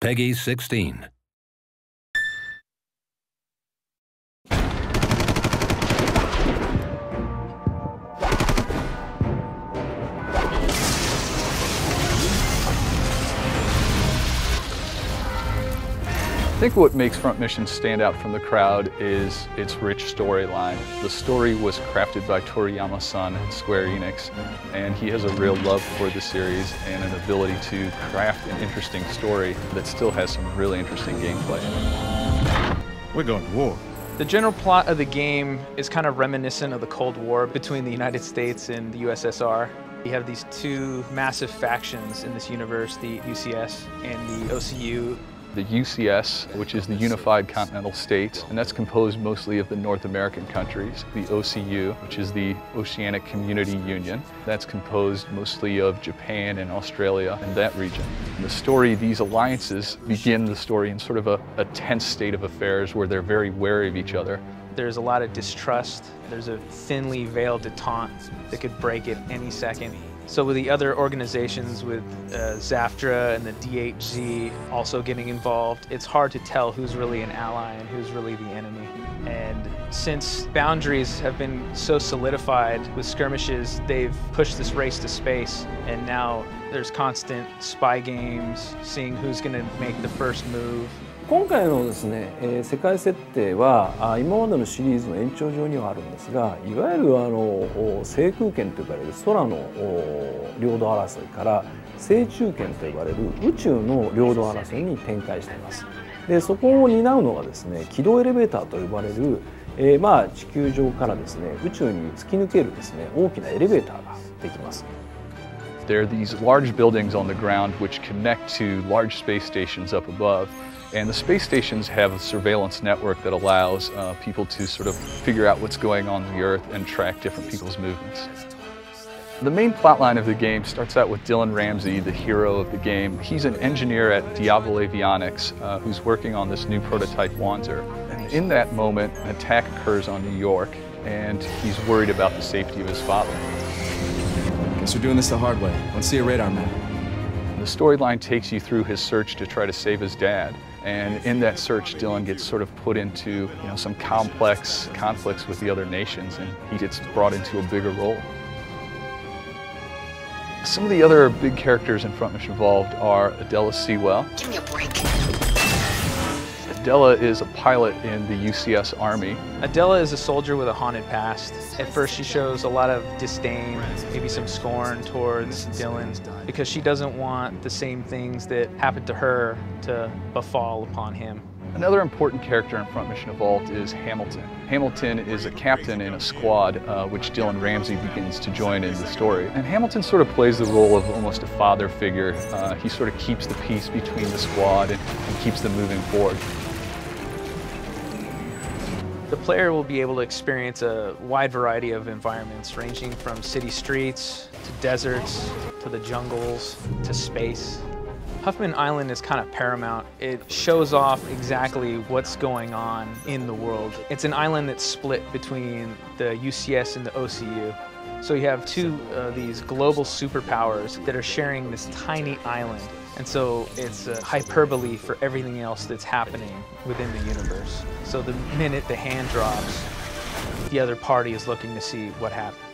Peggy 16. I think what makes Front Mission stand out from the crowd is its rich storyline. The story was crafted by Toriyama-san at Square Enix, and he has a real love for the series and an ability to craft an interesting story that still has some really interesting gameplay. We're going to war. The general plot of the game is kind of reminiscent of the Cold War between the United States and the USSR. You have these two massive factions in this universe, the UCS and the OCU. The UCS, which is the Unified Continental States, and that's composed mostly of the North American countries. The OCU, which is the Oceanic Community Union, that's composed mostly of Japan and Australia and that region. In the story, these alliances begin the story in sort of a tense state of affairs where they're very wary of each other. There's a lot of distrust. There's a thinly veiled detente that could break at any second. So with the other organizations, with ZAFTRA and the DHZ also getting involved, it's hard to tell who's really an ally and who's really the enemy. And since boundaries have been so solidified with skirmishes, they've pushed this race to space, and now there's constant spy games, seeing who's going to make the first move. 今回のですね、世界設定は今までのシリーズの延長上にはあるんですが、いわゆる制空権と呼ばれる空の領土争いから制中権と呼ばれる宇宙の領土争いに展開しています。で、そこを担うのがですね、軌道エレベーターと呼ばれる、地球上からですね、宇宙に突き抜けるですね、大きなエレベーターができます。There are these large buildings on the ground which connect to large space stations up above. And the space stations have a surveillance network that allows people to sort of figure out what's going on the Earth and track different people's movements. The main plotline of the game starts out with Dylan Ramsey, the hero of the game. He's an engineer at Diablo Avionics who's working on this new prototype Wanzer. And in that moment, an attack occurs on New York, and he's worried about the safety of his father. Guess we're doing this the hard way. Let's see a radar map. The storyline takes you through his search to try to save his dad. And in that search, Dylan gets sort of put into some complex conflicts with the other nations, and he gets brought into a bigger role. Some of the other big characters in Front Mission Evolved are Adela Sewell. Give me a break. Adela is a pilot in the UCS Army. Adela is a soldier with a haunted past. At first she shows a lot of disdain, maybe some scorn towards Dylan, because she doesn't want the same things that happened to her to befall upon him. Another important character in Front Mission Evolved is Hamilton. Hamilton is a captain in a squad which Dylan Ramsey begins to join in the story. And Hamilton sort of plays the role of almost a father figure. He sort of keeps the peace between the squad and keeps them moving forward. The player will be able to experience a wide variety of environments, ranging from city streets, to deserts, to the jungles, to space. Huffman Island is kind of paramount. It shows off exactly what's going on in the world. It's an island that's split between the UCS and the OCU. So you have two of these global superpowers that are sharing this tiny island. And so it's a hyperbole for everything else that's happening within the universe. So the minute the hand drops, the other party is looking to see what happened.